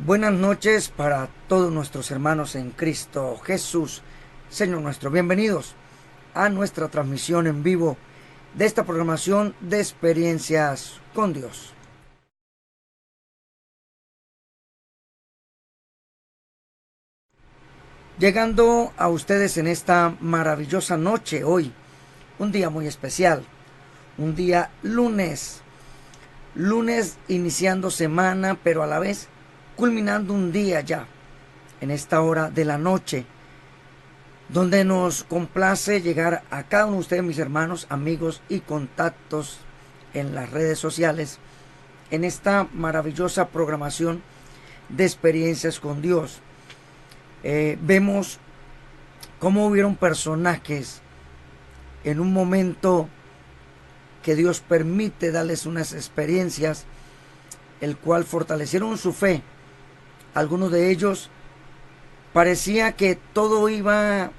Buenas noches para todos nuestros hermanos en Cristo Jesús, Señor nuestro. Bienvenidos a nuestra transmisión en vivo de esta programación de experiencias con Dios. Llegando a ustedes en esta maravillosa noche hoy, un día muy especial, un día lunes iniciando semana, pero a la vez culminando un día ya en esta hora de la noche, donde nos complace llegar a cada uno de ustedes, mis hermanos, amigos y contactos en las redes sociales, en esta maravillosa programación de experiencias con Dios. Vemos cómo hubieron personajes en un momento que Dios permite darles unas experiencias, el cual fortalecieron su fe. Algunos de ellos parecía que todo iba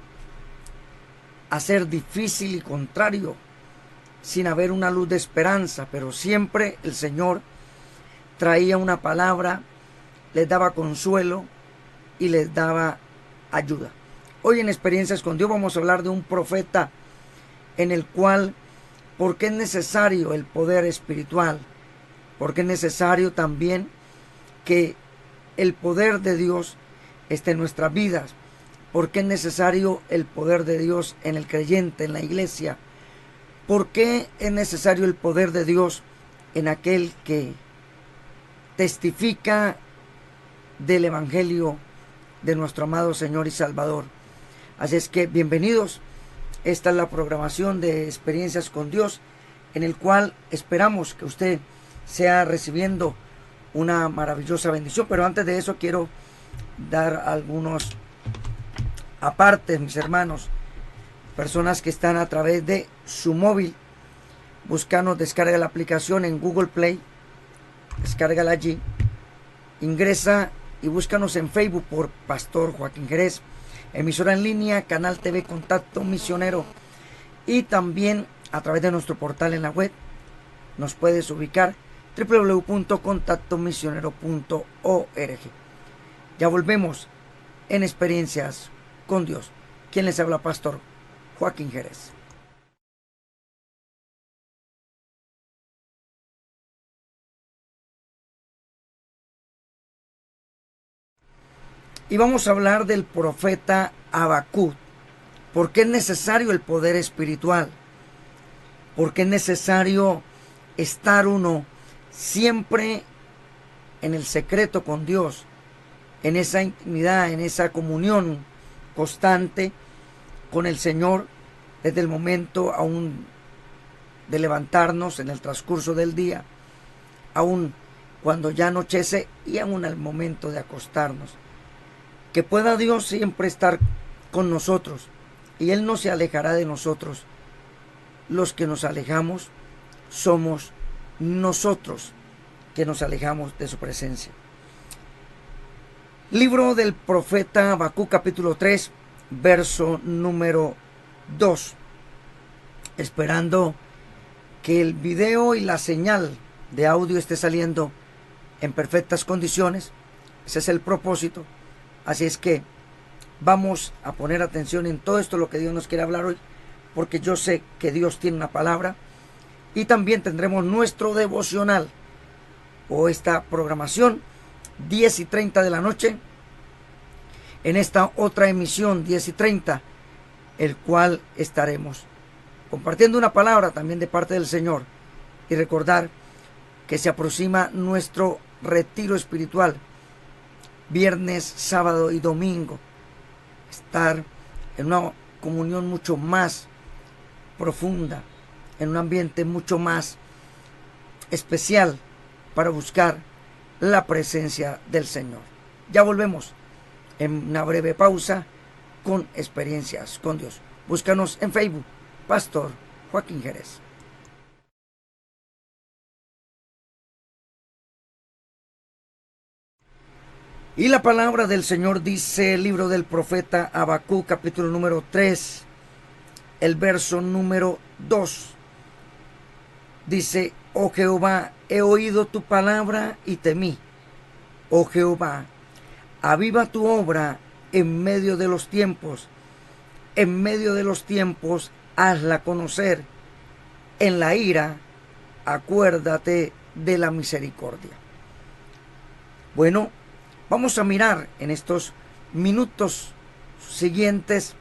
a ser difícil y contrario, sin haber una luz de esperanza, pero siempre el Señor traía una palabra, les daba consuelo y les daba ayuda. Hoy en Experiencias con Dios vamos a hablar de un profeta en el cual, porque es necesario el poder espiritual, porque es necesario también que el poder de Dios esté en nuestras vidas, porque es necesario el poder de Dios en el creyente, en la iglesia, porque es necesario el poder de Dios en aquel que testifica del Evangelio de nuestro amado Señor y Salvador. Así es que bienvenidos. Esta es la programación de Experiencias con Dios, en el cual esperamos que usted sea recibiendo una maravillosa bendición. Pero antes de eso quiero dar algunos apartes, mis hermanos, personas que están a través de su móvil. Búscanos, descarga la aplicación en Google Play, descárgala allí, ingresa y búscanos en Facebook por Pastor Joaquín Jerez, emisora en línea, Canal TV Contacto Misionero, y también a través de nuestro portal en la web nos puedes ubicar www.contactomisionero.org. Ya volvemos en Experiencias con Dios. ¿Quién les habla? Pastor Joaquín Jerez. Y vamos a hablar del profeta Habacuc. ¿Por qué es necesario el poder espiritual? ¿Por qué es necesario estar uno siempre en el secreto con Dios, en esa intimidad, en esa comunión constante con el Señor desde el momento aún de levantarnos en el transcurso del día, aún cuando ya anochece y aún al momento de acostarnos? Que pueda Dios siempre estar con nosotros y Él no se alejará de nosotros. Los que nos alejamos somos nosotros que nos alejamos de su presencia. Libro del profeta Habacuc, capítulo 3, verso número 2. Esperando que el video y la señal de audio esté saliendo en perfectas condiciones. Ese es el propósito. Así es que vamos a poner atención en todo esto, lo que Dios nos quiere hablar hoy, porque yo sé que Dios tiene una palabra. Y también tendremos nuestro devocional o esta programación 10:30 de la noche, en esta otra emisión 10:30, el cual estaremos compartiendo una palabra también de parte del Señor. Y recordar que se aproxima nuestro retiro espiritual, viernes, sábado y domingo. Estar en una comunión mucho más profunda, en un ambiente mucho más especial para buscar la presencia del Señor. Ya volvemos en una breve pausa con Experiencias con Dios. Búscanos en Facebook, Pastor Joaquín Jerez. Y la palabra del Señor dice, el libro del profeta Habacuc, capítulo número 3, el verso número 2. Dice: oh Jehová, he oído tu palabra y temí. Oh Jehová, aviva tu obra en medio de los tiempos. En medio de los tiempos, hazla conocer. En la ira, acuérdate de la misericordia. Bueno, vamos a mirar en estos minutos siguientes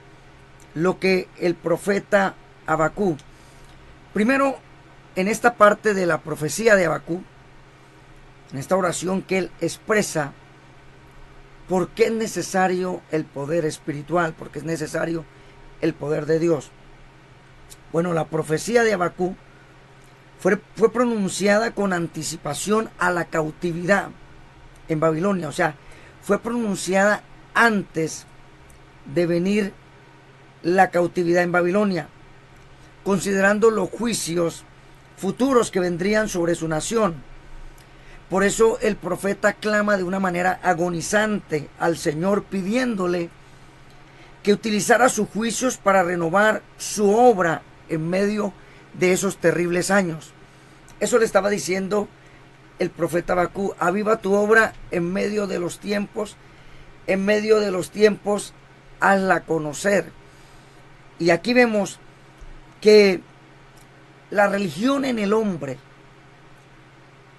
lo que el profeta Habacuc, primero en esta parte de la profecía de Habacuc, en esta oración que él expresa, por qué es necesario el poder espiritual, porque es necesario el poder de Dios. Bueno, la profecía de Habacuc fue pronunciada con anticipación a la cautividad en Babilonia, o sea, fue pronunciada antes de venir la cautividad en Babilonia, considerando los juicios futuros que vendrían sobre su nación. Por eso el profeta clama de una manera agonizante al Señor, pidiéndole que utilizara sus juicios para renovar su obra en medio de esos terribles años. Eso le estaba diciendo el profeta Habacuc: aviva tu obra en medio de los tiempos, hazla conocer. Y aquí vemos que la religión en el hombre,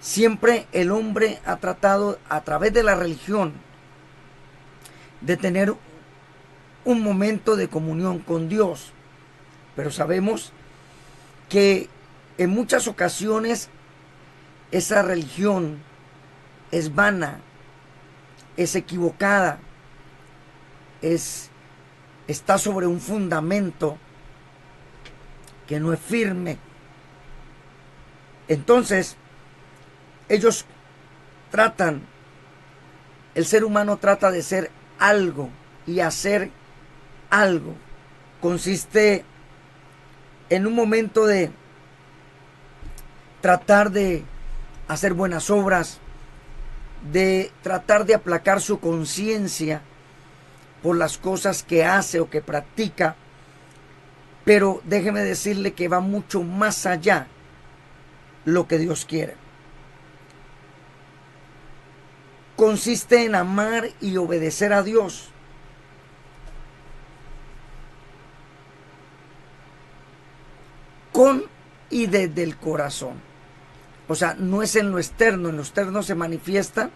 siempre el hombre ha tratado a través de la religión de tener un momento de comunión con Dios, pero sabemos que en muchas ocasiones esa religión es vana, es equivocada, está sobre un fundamento que no es firme. Entonces, el ser humano trata de ser algo y hacer algo. Consiste en un momento de tratar de hacer buenas obras, de tratar de aplacar su conciencia por las cosas que hace o que practica, pero déjeme decirle que va mucho más allá lo que Dios quiere. Consiste en amar y obedecer a Dios. Con y desde el corazón. O sea, no es en lo externo se manifiesta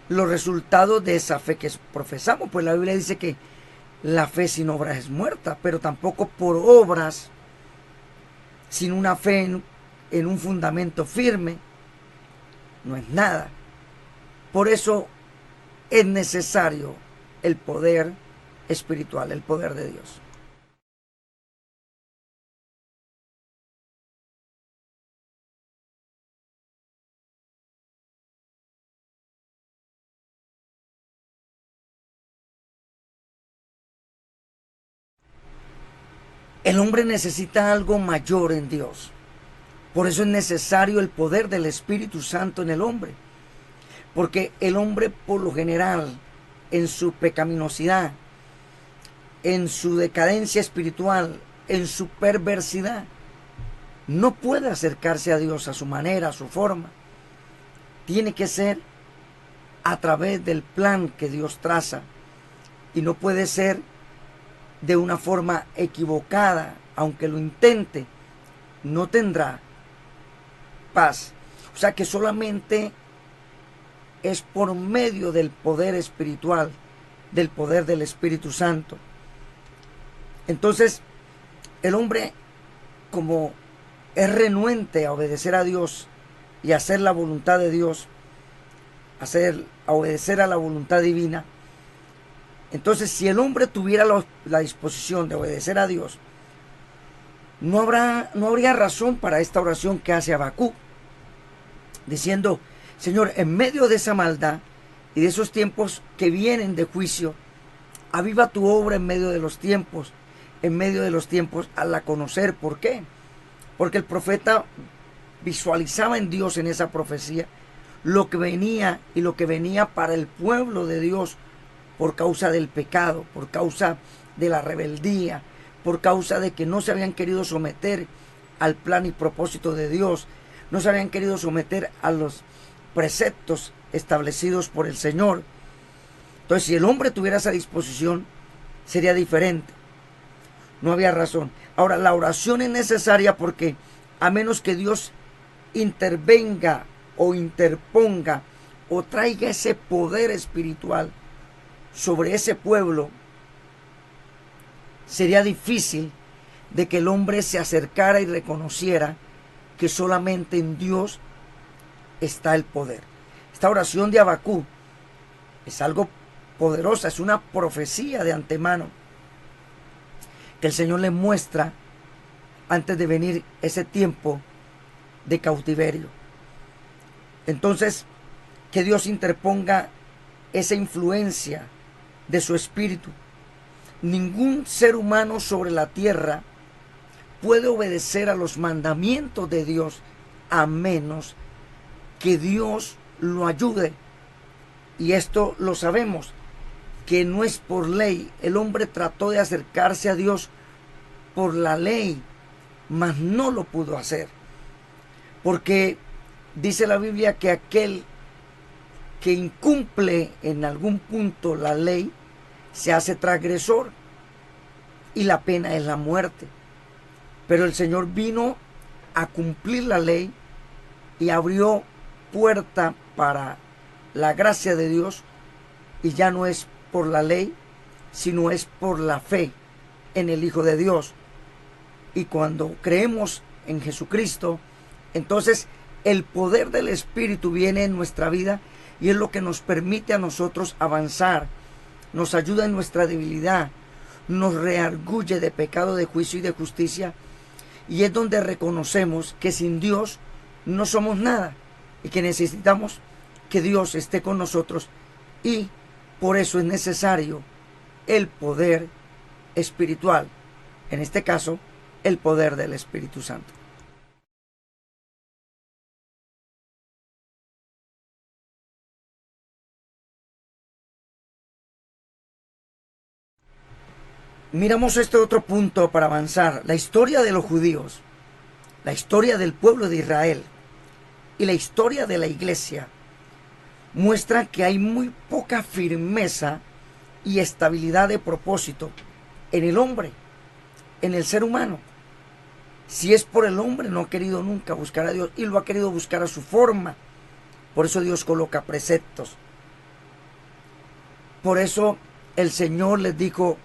los resultados de esa fe que profesamos. Pues la Biblia dice que la fe sin obras es muerta, pero tampoco por obras, sin una fe en un fundamento firme, no es nada. Por eso es necesario el poder espiritual, el poder de Dios. El hombre necesita algo mayor en Dios. Por eso es necesario el poder del Espíritu Santo en el hombre. Porque el hombre, por lo general, en su pecaminosidad, en su decadencia espiritual, en su perversidad, no puede acercarse a Dios a su manera, a su forma. Tiene que ser a través del plan que Dios traza. Y no puede ser de una forma equivocada. Aunque lo intente, no tendrá paz. O sea que solamente es por medio del poder espiritual, del poder del Espíritu Santo. Entonces, el hombre, como es renuente a obedecer a Dios y a hacer la voluntad de Dios, a obedecer a la voluntad divina, entonces si el hombre tuviera la disposición de obedecer a Dios, no habría razón para esta oración que hace Habacuc, diciendo: Señor, en medio de esa maldad y de esos tiempos que vienen de juicio, aviva tu obra en medio de los tiempos, hazla conocer. ¿Por qué? Porque el profeta visualizaba en Dios, en esa profecía, lo que venía y lo que venía para el pueblo de Dios por causa del pecado, por causa de la rebeldía, por causa de que no se habían querido someter al plan y propósito de Dios, no se habían querido someter a los preceptos establecidos por el Señor. Entonces, si el hombre tuviera esa disposición, sería diferente. No había razón. Ahora, la oración es necesaria porque a menos que Dios intervenga o interponga o traiga ese poder espiritual sobre ese pueblo, sería difícil de que el hombre se acercara y reconociera que solamente en Dios está el poder. Esta oración de Habacuc es algo poderosa, es una profecía de antemano que el Señor le muestra antes de venir ese tiempo de cautiverio. Entonces, que Dios interponga esa influencia de su espíritu. Ningún ser humano sobre la tierra puede obedecer a los mandamientos de Dios a menos que Dios lo ayude. Y esto lo sabemos, que no es por ley. El hombre trató de acercarse a Dios por la ley, mas no lo pudo hacer. Porque dice la Biblia que aquel que incumple en algún punto la ley se hace transgresor y la pena es la muerte. Pero el Señor vino a cumplir la ley y abrió puerta para la gracia de Dios, y ya no es por la ley, sino es por la fe en el Hijo de Dios. Y cuando creemos en Jesucristo, entonces el poder del Espíritu viene en nuestra vida y es lo que nos permite a nosotros avanzar, nos ayuda en nuestra debilidad, nos reargulle de pecado, de juicio y de justicia, y es donde reconocemos que sin Dios no somos nada y que necesitamos que Dios esté con nosotros, y por eso es necesario el poder espiritual, en este caso el poder del Espíritu Santo. Miramos este otro punto para avanzar: la historia de los judíos, la historia del pueblo de Israel y la historia de la iglesia muestra que hay muy poca firmeza y estabilidad de propósito en el hombre, en el ser humano. Si es por el hombre, no ha querido nunca buscar a Dios y lo ha querido buscar a su forma. Por eso Dios coloca preceptos. Por eso el Señor les dijo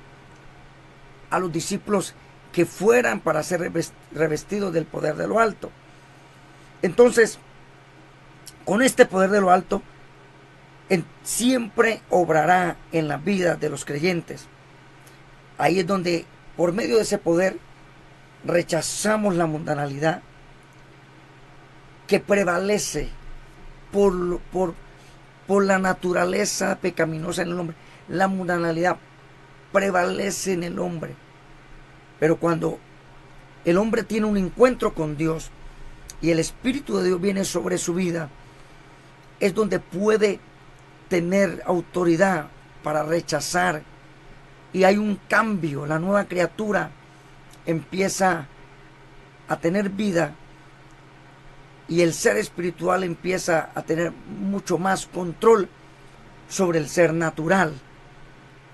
a los discípulos que fueran para ser revestidos del poder de lo alto. Entonces, con este poder de lo alto, siempre obrará en la vida de los creyentes. Ahí es donde, por medio de ese poder, rechazamos la mundanalidad que prevalece por la naturaleza pecaminosa en el hombre. La mundanalidad prevalece en el hombre. Pero cuando el hombre tiene un encuentro con Dios y el Espíritu de Dios viene sobre su vida, es donde puede tener autoridad para rechazar, y hay un cambio. La nueva criatura empieza a tener vida y el ser espiritual empieza a tener mucho más control sobre el ser natural.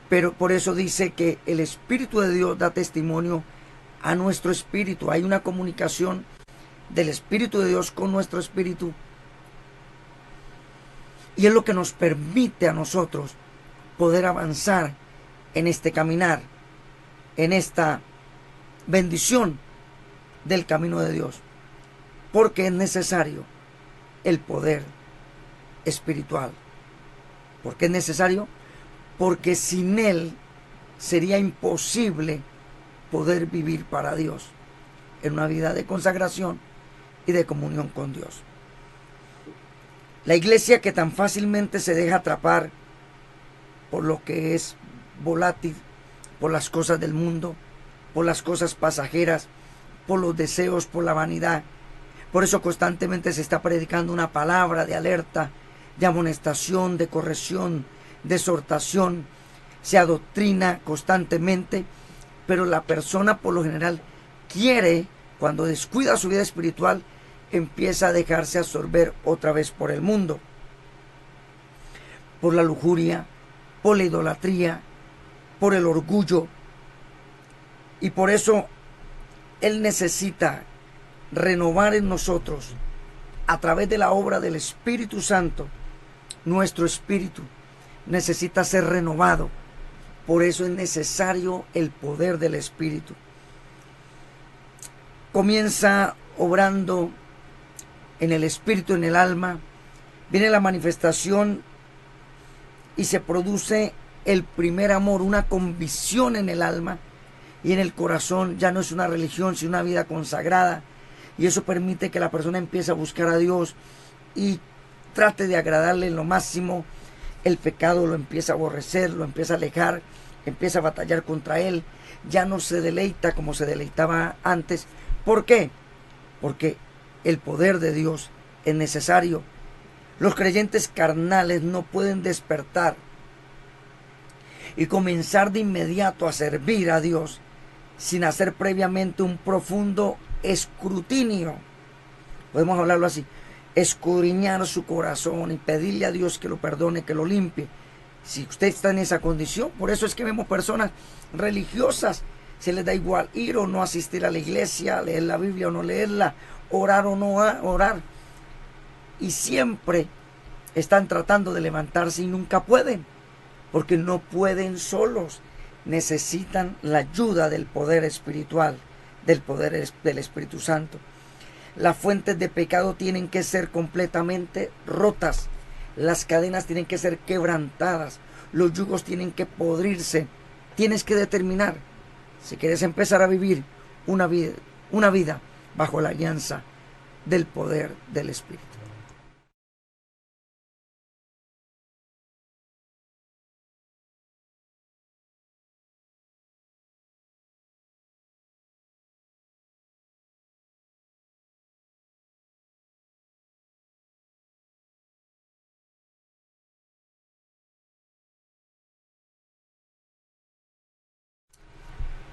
Pero por eso dice que el Espíritu de Dios da testimonio a nuestro espíritu. Hay una comunicación del Espíritu de Dios con nuestro espíritu, y es lo que nos permite a nosotros poder avanzar en este caminar, en esta bendición del camino de Dios, porque es necesario el poder espiritual. ¿Por qué es necesario? Porque sin él sería imposible poder vivir para Dios en una vida de consagración y de comunión con Dios. La iglesia, que tan fácilmente se deja atrapar por lo que es volátil, por las cosas del mundo, por las cosas pasajeras, por los deseos, por la vanidad. Por eso constantemente se está predicando una palabra de alerta, de amonestación, de corrección, de exhortación. Se adoctrina constantemente, pero la persona por lo general quiere, cuando descuida su vida espiritual, empieza a dejarse absorber otra vez por el mundo, por la lujuria, por la idolatría, por el orgullo. Y por eso Él necesita renovar en nosotros, a través de la obra del Espíritu Santo, nuestro espíritu necesita ser renovado. Por eso es necesario el poder del Espíritu. Comienza obrando en el espíritu, en el alma, viene la manifestación y se produce el primer amor, una convicción en el alma y en el corazón. Ya no es una religión, sino una vida consagrada, y eso permite que la persona empiece a buscar a Dios y trate de agradarle en lo máximo. El pecado lo empieza a aborrecer, lo empieza a alejar, empieza a batallar contra él, ya no se deleita como se deleitaba antes. ¿Por qué? Porque el poder de Dios es necesario. Los creyentes carnales no pueden despertar y comenzar de inmediato a servir a Dios sin hacer previamente un profundo escrutinio. Podemos hablarlo así: escudriñar su corazón y pedirle a Dios que lo perdone, que lo limpie. Si usted está en esa condición, por eso es que vemos personas religiosas, se les da igual ir o no asistir a la iglesia, leer la Biblia o no leerla, orar o no orar, y siempre están tratando de levantarse y nunca pueden, porque no pueden solos, necesitan la ayuda del poder espiritual, del poder del Espíritu Santo. Las fuentes de pecado tienen que ser completamente rotas, las cadenas tienen que ser quebrantadas, los yugos tienen que podrirse. Tienes que determinar si quieres empezar a vivir una vida bajo la alianza del poder del Espíritu.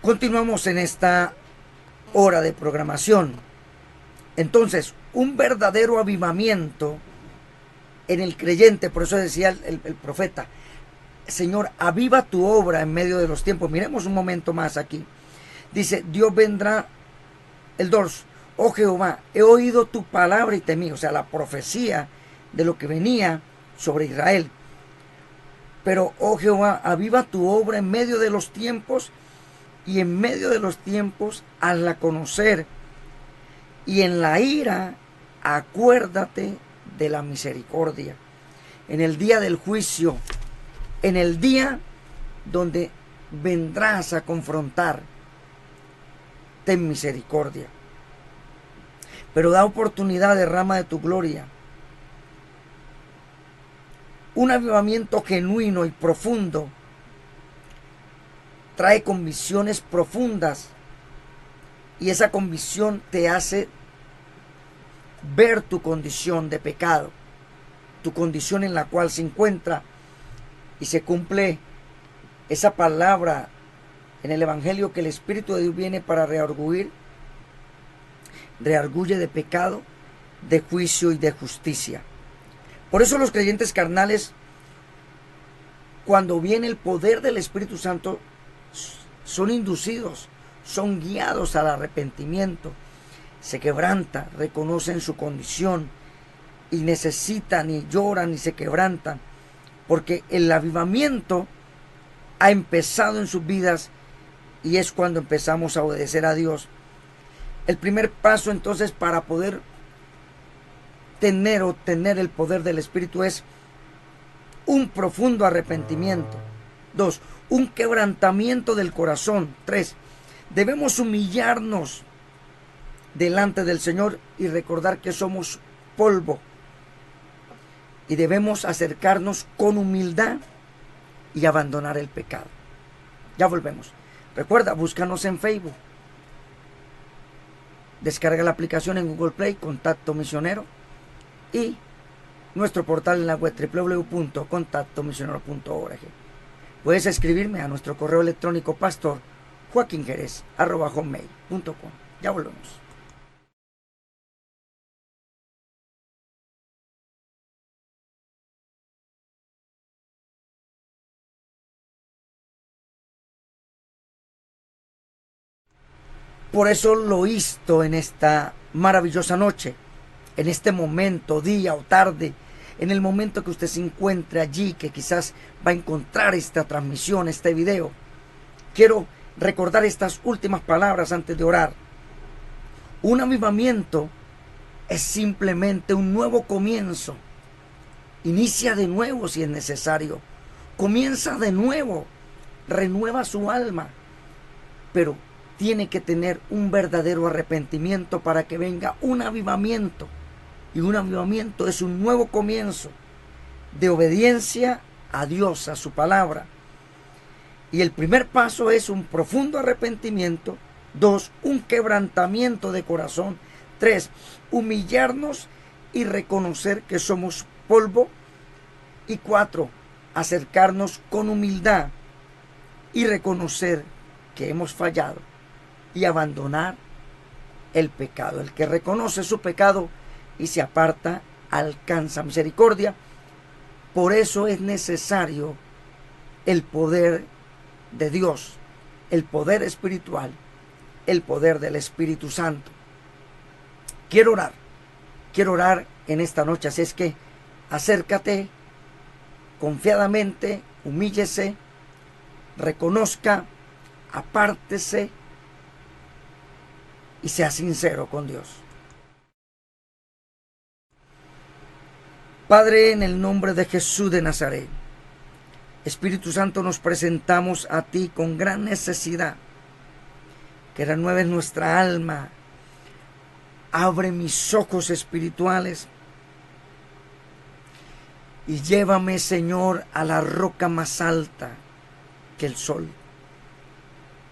Continuamos en esta hora de programación. Entonces, un verdadero avivamiento en el creyente, por eso decía el profeta: Señor, aviva tu obra en medio de los tiempos. Miremos un momento más aquí. Dice: Dios vendrá, el 2, oh Jehová, he oído tu palabra y temí. O sea, la profecía de lo que venía sobre Israel. Pero, oh Jehová, aviva tu obra en medio de los tiempos, y en medio de los tiempos hazla conocer, y en la ira acuérdate de la misericordia. En el día del juicio, en el día donde vendrás a confrontar, ten misericordia. Pero da oportunidad, derrama de tu gloria. Un avivamiento genuino y profundo trae convicciones profundas, y esa convicción te hace ver tu condición de pecado, tu condición en la cual se encuentra, y se cumple esa palabra en el Evangelio que el Espíritu de Dios viene para rearguye de pecado, de juicio y de justicia. Por eso los creyentes carnales, cuando viene el poder del Espíritu Santo, son inducidos, son guiados al arrepentimiento, se quebrantan, reconocen su condición y necesitan y lloran y se quebrantan, porque el avivamiento ha empezado en sus vidas, y es cuando empezamos a obedecer a Dios. El primer paso entonces para poder tener el poder del Espíritu es un profundo arrepentimiento. 2, un quebrantamiento del corazón. 3, debemos humillarnos delante del Señor y recordar que somos polvo, y debemos acercarnos con humildad y abandonar el pecado. Ya volvemos. Recuerda, búscanos en Facebook, descarga la aplicación en Google Play, Contacto Misionero, y nuestro portal en la web www.contactomisionero.org. Puedes escribirme a nuestro correo electrónico pastorjoaquinjerez@hotmail.com. Ya volvemos. Por eso lo insto en esta maravillosa noche, en este momento, día o tarde, en el momento que usted se encuentre allí, que quizás va a encontrar esta transmisión, este video. Quiero recordar estas últimas palabras antes de orar. Un avivamiento es simplemente un nuevo comienzo. Inicia de nuevo si es necesario. Comienza de nuevo. Renueva su alma. Pero tiene que tener un verdadero arrepentimiento para que venga un avivamiento. Y un avivamiento es un nuevo comienzo de obediencia a Dios, a su palabra. Y el primer paso es un profundo arrepentimiento. 2, un quebrantamiento de corazón. 3, humillarnos y reconocer que somos polvo. Y 4, acercarnos con humildad y reconocer que hemos fallado y abandonar el pecado. El que reconoce su pecado y se aparta alcanza misericordia. Por eso es necesario el poder de Dios, el poder espiritual, el poder del Espíritu Santo. Quiero orar en esta noche, así es que acércate confiadamente, humíllese, reconozca, apártese y sea sincero con Dios. Padre, en el nombre de Jesús de Nazaret, Espíritu Santo, nos presentamos a ti con gran necesidad, que renueves nuestra alma. Abre mis ojos espirituales y llévame, Señor, a la roca más alta que el sol.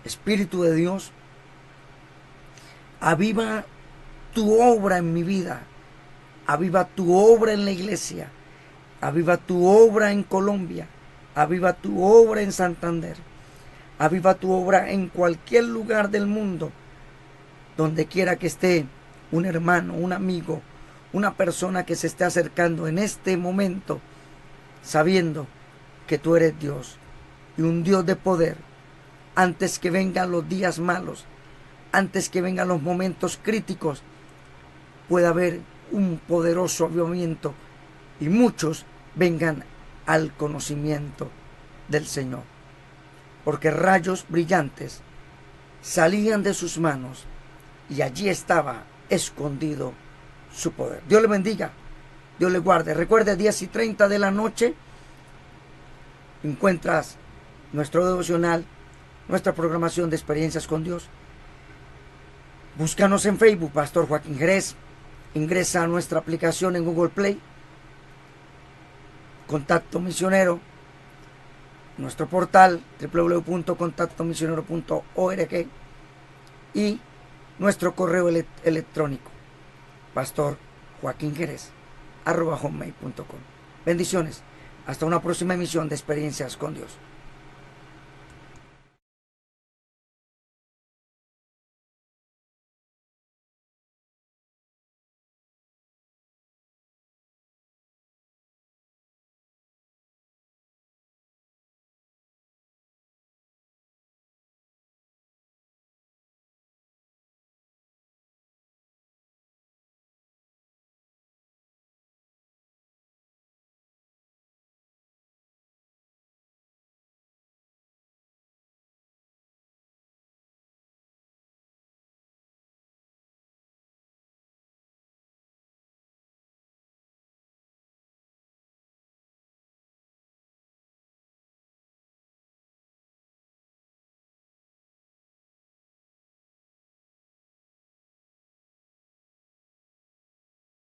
Espíritu de Dios, aviva tu obra en mi vida. Aviva tu obra en la iglesia. Aviva tu obra en Colombia. Aviva tu obra en Santander. Aviva tu obra en cualquier lugar del mundo, donde quiera que esté un hermano, un amigo, una persona que se esté acercando en este momento, sabiendo que tú eres Dios y un Dios de poder. Antes que vengan los días malos, antes que vengan los momentos críticos, pueda haber un poderoso avivamiento y muchos vengan al conocimiento del Señor. Porque rayos brillantes salían de sus manos y allí estaba escondido su poder. Dios le bendiga, Dios le guarde. Recuerde, 10:30 de la noche encuentras nuestro devocional, nuestra programación de experiencias con Dios. Búscanos en Facebook, Pastor Joaquín Jerez. Ingresa a nuestra aplicación en Google Play, Contacto Misionero, nuestro portal www.contactomisionero.org y nuestro correo electrónico pastorjoaquinjerez@hotmail.com. Bendiciones. Hasta una próxima emisión de Experiencias con Dios.